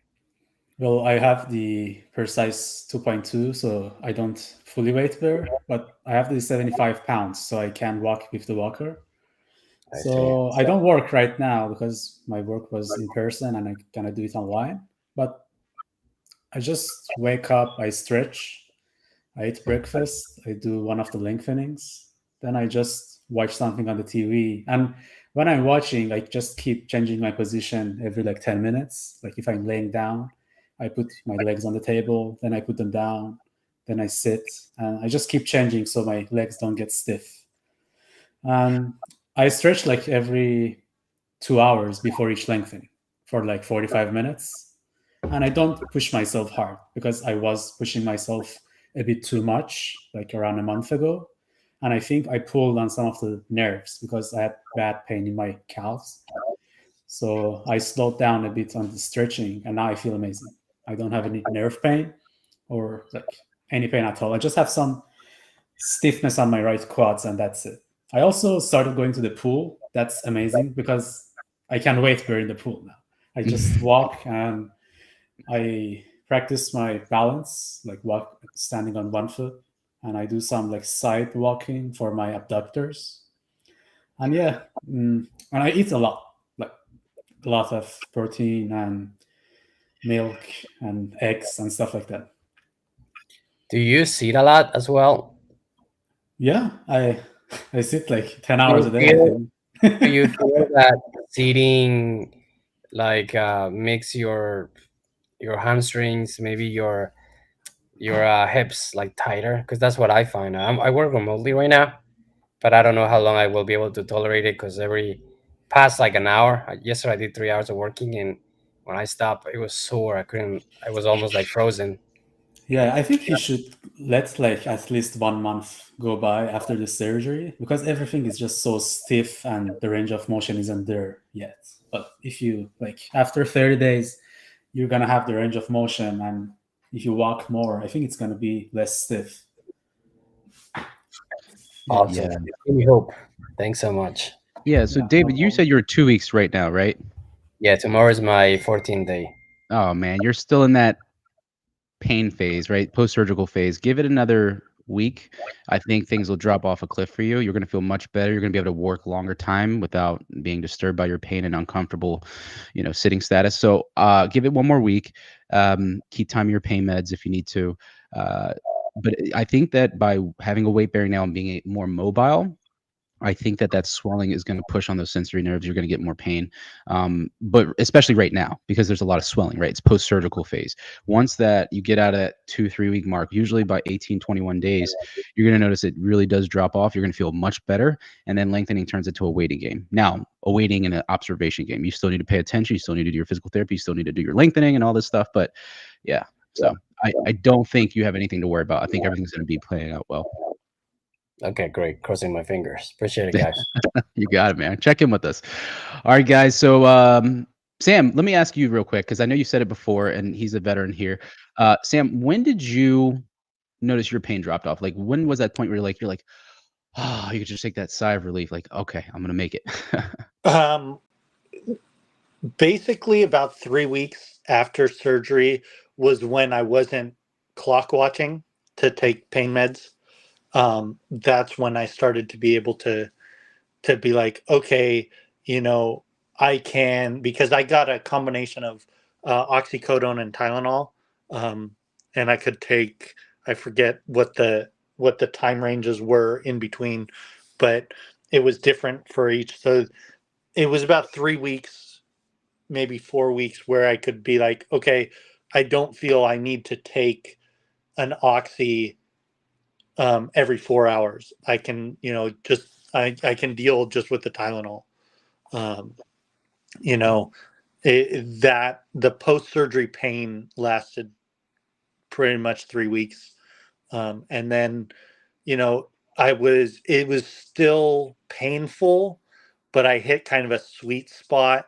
Well, I have the Precise 2.2, so I don't fully weight bear, but I have the 75 pounds, so I can walk with the walker. So I don't work right now because my work was in person and I gonna do it online. But I just wake up, I stretch, I eat breakfast, I do one of the lengthenings, then I just watch something on the TV. And when I'm watching, I just keep changing my position every like 10 minutes. Like if I'm laying down, I put my legs on the table, then I put them down, then I sit, and I just keep changing so my legs don't get stiff. I stretch like every 2 hours before each lengthening for like 45 minutes. And I don't push myself hard because I was pushing myself a bit too much, like around a month ago. And I think I pulled on some of the nerves because I had bad pain in my calves. So I slowed down a bit on the stretching, and now I feel amazing. I don't have any nerve pain or like any pain at all. I just have some stiffness on my right quads, and that's it. I also started going to the pool. That's amazing because I can weight bear in the pool now. I just walk and I practice my balance, like walk standing on one foot, and I do some like side walking for my abductors. And yeah, and I eat a lot, like a lot of protein and milk and eggs and stuff like that. Do you sit a lot as well? Yeah, I sit like 10 Do hours you a day, I feel, think. do you feel that sitting like makes your hamstrings, maybe your hips like tighter? Because that's what I find. I work remotely right now, but I don't know how long I will be able to tolerate it. Because every past like an hour, yesterday I did 3 hours of working, and when I stopped, it was sore. I couldn't. I was almost like frozen. Yeah, I think you should let like at least 1 month go by after the surgery because everything is just so stiff and the range of motion isn't there yet. But if you like after 30 days, you're gonna have the range of motion, and if you walk more, I think it's gonna be less stiff. Awesome. Yeah. Give me hope. Thanks so much. Yeah. So Yeah, no David, you problem. said you're 2 weeks right now, right? Yeah, tomorrow is my 14th day. Oh man, you're still in that pain phase, right? Post-surgical phase. Give it another week. I think things will drop off a cliff for you. You're going to feel much better. You're going to be able to work longer time without being disturbed by your pain and uncomfortable, sitting status. So give it one more week. Keep time your pain meds if you need to. But I think that by having a weight bearing now and being more mobile, I think that swelling is going to push on those sensory nerves. You're going to get more pain, but especially right now because there's a lot of swelling, right? It's post-surgical phase. Once that you get out of that 2-3 week mark, usually by 18, 21 days, you're going to notice it really does drop off. You're going to feel much better. And then lengthening turns into a waiting game. Now, a waiting and an observation game. You still need to pay attention. You still need to do your physical therapy. You still need to do your lengthening and all this stuff. But yeah, so I don't think you have anything to worry about. I think everything's going to be playing out well. Okay, great. Crossing my fingers. Appreciate it, guys. You got it, man. Check in with us. All right, guys. So, Sam, let me ask you real quick because I know you said it before, and he's a veteran here. Sam, when did you notice your pain dropped off? Like, when was that point where you're like, oh, you could just take that sigh of relief, like, okay, I'm gonna make it. Um, basically, about 3 weeks after surgery was when I wasn't clock watching to take pain meds. That's when I started to be able to be like, okay, I can, because I got a combination of oxycodone and Tylenol, and I could take, I forget what the time ranges were in between, but it was different for each. So it was about 3 weeks, maybe 4 weeks, where I could be like, okay, I don't feel I need to take an oxy every 4 hours. I can, just I can deal just with the Tylenol. Um, that the post-surgery pain lasted pretty much 3 weeks, and then, it was still painful, but I hit kind of a sweet spot.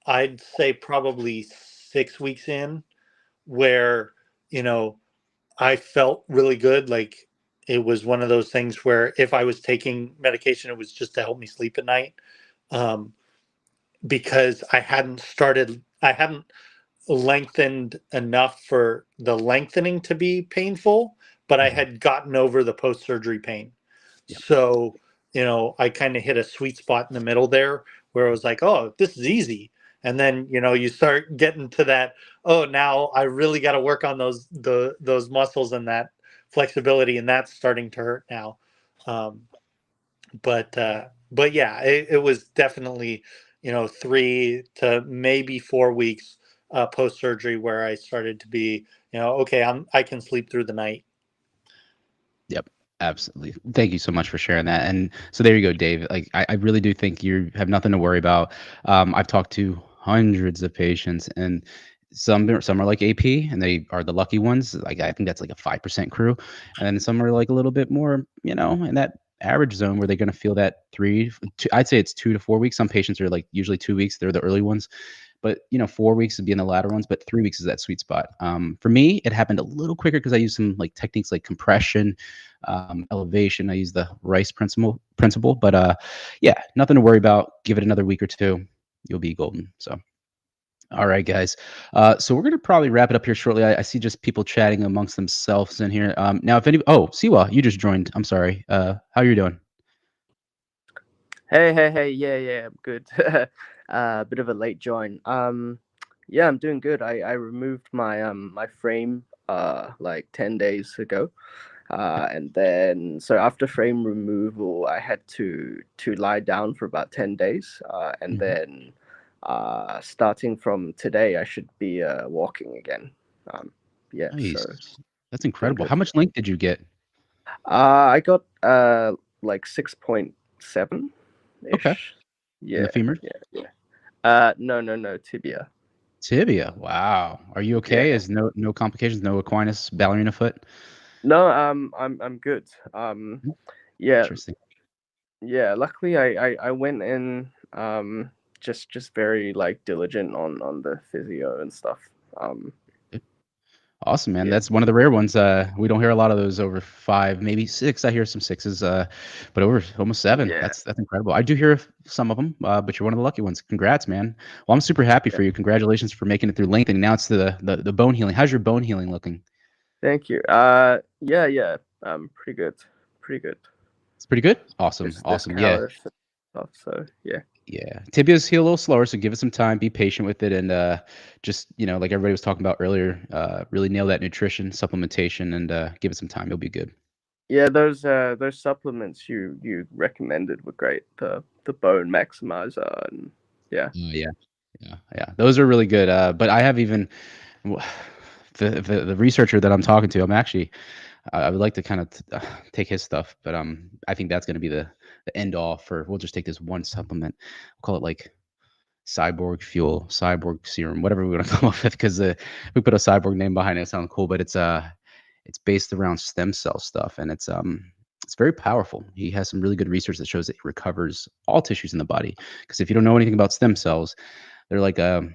I'd say probably 6 weeks in, where you know I felt really good. Like it was one of those things where if I was taking medication, it was just to help me sleep at night. Um, because I hadn't lengthened enough for the lengthening to be painful, but I had gotten over the post surgery pain. Yep. So, I kind of hit a sweet spot in the middle there where I was like, oh, this is easy. And then, you start getting to that, oh, now I really got to work on those muscles and that flexibility, and that's starting to hurt now. Um, but yeah, it was definitely 3 to maybe 4 weeks post surgery where I started to be okay, I can sleep through the night. Yep, absolutely. Thank you so much for sharing that. And so there you go, Dave. Like I really do think you have nothing to worry about. I've talked to hundreds of patients, and some are like AP, and they are the lucky ones. Like I think that's like a 5% crew, and then some are like a little bit more, in that average zone where they're going to feel that I'd say it's 2 to 4 weeks. Some patients are like usually 2 weeks. They're the early ones. but 4 weeks would be in the latter ones, but 3 weeks is that sweet spot. For me, it happened a little quicker because I used some like techniques like compression, elevation. I use the Rice principle, but yeah, nothing to worry about. Give it another week or two, you'll be golden. So. All right, guys. So we're gonna probably wrap it up here shortly. I see just people chatting amongst themselves in here. Now, if any, Cwah, you just joined. I'm sorry. How you doing? Hey, yeah, I'm good. Bit of a late join. Yeah, I'm doing good. I removed my my frame like 10 days ago. And then so after frame removal, I had to lie down for about 10 days. And then starting from today, I should be walking again. Yeah, Nice. so That's incredible. good. How much length did you get? I got like 6.7 ish. Okay. Yeah. In the femur? Yeah. No, tibia. Tibia. Wow. Are you okay? Yeah. Is no complications? No equinus ballerina foot? No, I'm good. Yeah, Interesting. yeah. Luckily, I went in just very like diligent on the physio and stuff. Awesome, man. Yeah. That's one of the rare ones. We don't hear a lot of those over 5, maybe 6. I hear some 6s, but over almost 7. Yeah. That's incredible. I do hear some of them, but you're one of the lucky ones. Congrats, man. Well, I'm super happy for you. Congratulations for making it through lengthening. Now it's the bone healing. How's your bone healing looking? Thank you. Yeah. Pretty good. Pretty good. It's pretty good. Awesome. There's Awesome. Yeah. callus and stuff, so yeah. Yeah, tibias heal a little slower, so give it some time. Be patient with it, and just like everybody was talking about earlier, really nail that nutrition, supplementation, and give it some time. You'll be good. Yeah, those supplements you recommended were great. The bone maximizer and yeah. Yeah. Those are really good. But I have even the researcher that I'm talking to. I'm actually I would like to kind of take his stuff, but I think that's going to be the end all for. We'll just take this one supplement. We'll call it like cyborg fuel, cyborg serum, whatever we want to come up with, because we put a cyborg name behind it. It sounds cool, but it's based around stem cell stuff, and it's very powerful. He has some really good research that shows that it recovers all tissues in the body. Because if you don't know anything about stem cells, they're like a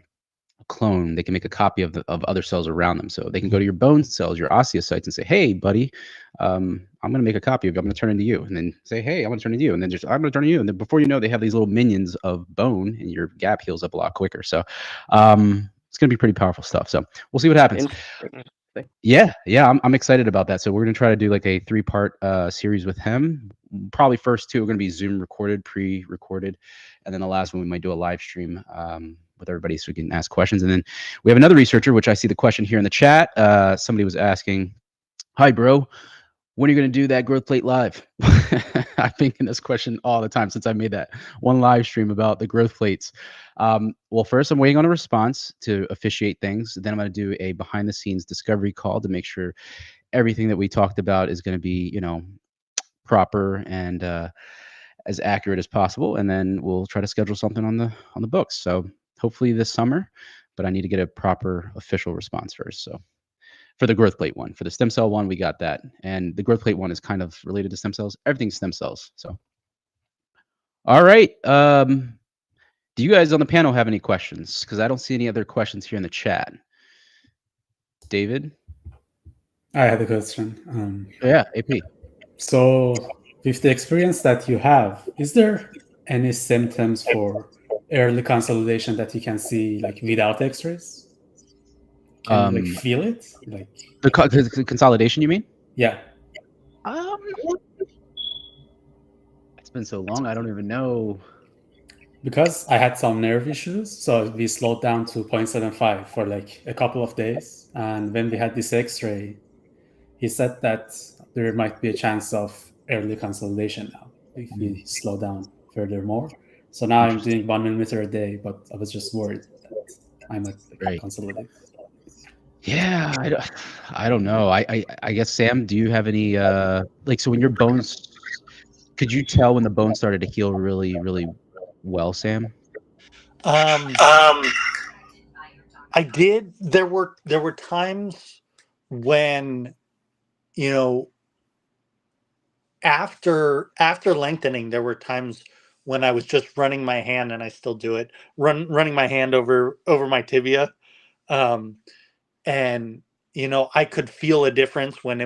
clone. They can make a copy of other cells around them. So they can go to your bone cells, your osteocytes, and say, "Hey, buddy, I'm going to make a copy of you. I'm going to turn into you." And then say, "Hey, I'm going to turn into you." And then I'm going to turn into you. And then before you know, they have these little minions of bone, and your gap heals up a lot quicker. So it's going to be pretty powerful stuff. So we'll see what happens. Yeah, I'm excited about that. So we're going to try to do like a 3-part series with him. Probably first 2 are going to be Zoom recorded, pre-recorded, and then the last one we might do a live stream with everybody so we can ask questions. And then we have another researcher, which I see the question here in the chat. Somebody was asking, "Hi, bro. When are you going to do that growth plate live?" I've been getting this question all the time since I made that one live stream about the growth plates. Well, first, I'm waiting on a response to officiate things. Then I'm going to do a behind-the-scenes discovery call to make sure everything that we talked about is going to be, proper and as accurate as possible. And then we'll try to schedule something on the books. So hopefully this summer, but I need to get a proper official response first. So for the growth plate one, for the stem cell one, we got that. And the growth plate one is kind of related to stem cells. Everything's stem cells. So, all right. Do you guys on the panel have any questions? Because I don't see any other questions here in the chat. David? I had a question. Yeah, AP. So with the experience that you have, is there any symptoms for early consolidation that you can see like without x-rays? Can you like feel it? Like the consolidation, you mean? Yeah. It's been so long, I don't even know. Because I had some nerve issues, so we slowed down to 0.75 for like a couple of days. And when we had this x-ray, he said that there might be a chance of early consolidation now if we slow down furthermore. So now I'm doing 1 millimeter a day, but I was just worried that I might consolidate. Yeah, I don't know. I guess, Sam, do you have any like, so when your bones, could you tell when the bone started to heal really, really well, Sam? I did. There were times when, after lengthening, there were times when I was just running my hand, and I still do it, running my hand over my tibia. And I could feel a difference when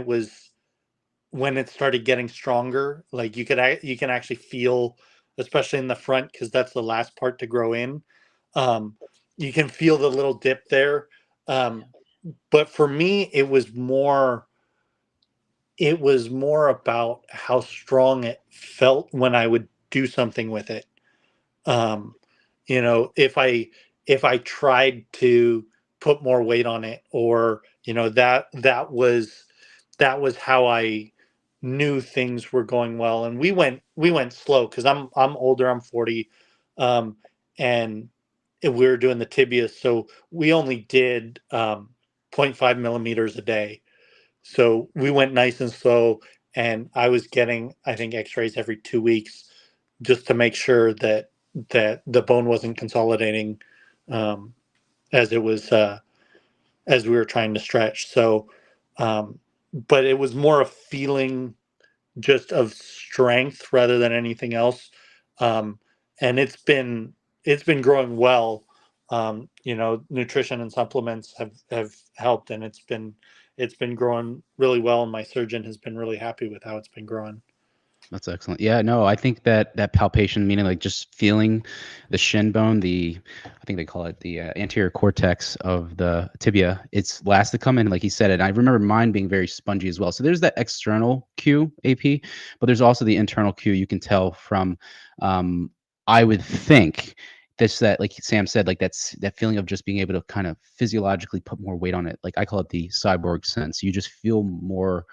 it started getting stronger. Like you can actually feel, especially in the front, because that's the last part to grow in. You can feel the little dip there. But for me, it was more about how strong it felt when I would do something with it. If I tried to put more weight on it, or that was how I knew things were going well. And we went slow, because I'm older, I'm 40, and we were doing the tibia, so we only did 0.5 millimeters a day. So we went nice and slow, and I was getting, I think, x-rays every 2 weeks, just to make sure that the bone wasn't consolidating, as it was as we were trying to stretch. So but it was more a feeling just of strength rather than anything else. And it's been growing well. Nutrition and supplements have helped, and it's been growing really well, and my surgeon has been really happy with how it's been growing. That's excellent. Yeah, no, I think that palpation, meaning like just feeling the shin bone, I think they call it the anterior cortex of the tibia. It's last to come in, like he said it. I remember mine being very spongy as well. So there's that external cue, AP, but there's also the internal cue. You can tell from, I would think that, like Sam said, like that feeling of just being able to kind of physiologically put more weight on it. Like I call it the cyborg sense. You just feel more.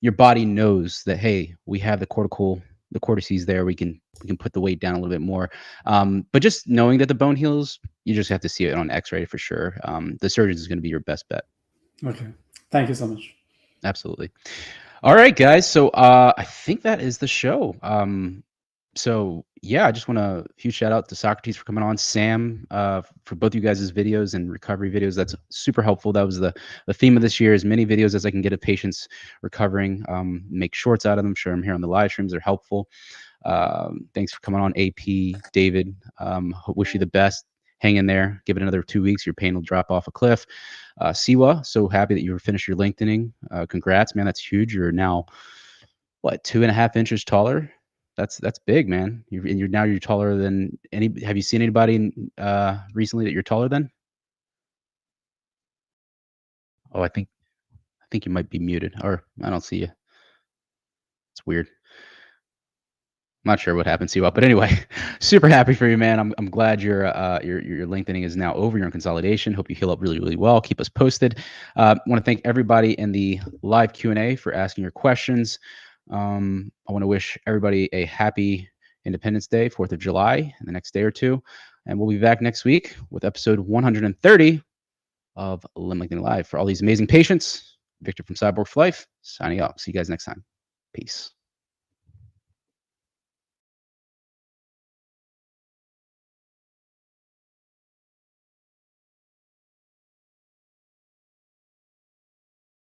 Your body knows that, hey, we have the cortices there. We can put the weight down a little bit more. But just knowing that the bone heals, you just have to see it on X-ray for sure. The surgeon is going to be your best bet. Okay. Thank you so much. Absolutely. All right, guys. So I think that is the show. So yeah, I just want to huge shout out to Socrates for coming on, Sam, for both you guys' videos and recovery videos. That's super helpful. That was the theme of this year, as many videos as I can get of patients recovering, make shorts out of them, share them here on the live streams. They're helpful. Thanks for coming on, AP, David. Wish you the best. Hang in there. Give it another 2 weeks. Your pain will drop off a cliff. Cwah, so happy that you finished your lengthening. Congrats, man. That's huge. You're now, what, 2.5 inches taller? That's big, man. You're taller than any. Have you seen anybody recently that you're taller than? Oh, I think you might be muted, or I don't see you. It's weird. I'm not sure what happened to you, but anyway, super happy for you, man. I'm glad your lengthening is now over. You're in consolidation. Hope you heal up really, really well. Keep us posted. Want to thank everybody in the live Q&A for asking your questions. I want to wish everybody a happy Independence Day, 4th of July, in the next day or two. And we'll be back next week with episode 130 of Limb Lengthening Live. For all these amazing patients, Victor from Cyborg for Life, signing out. See you guys next time. Peace.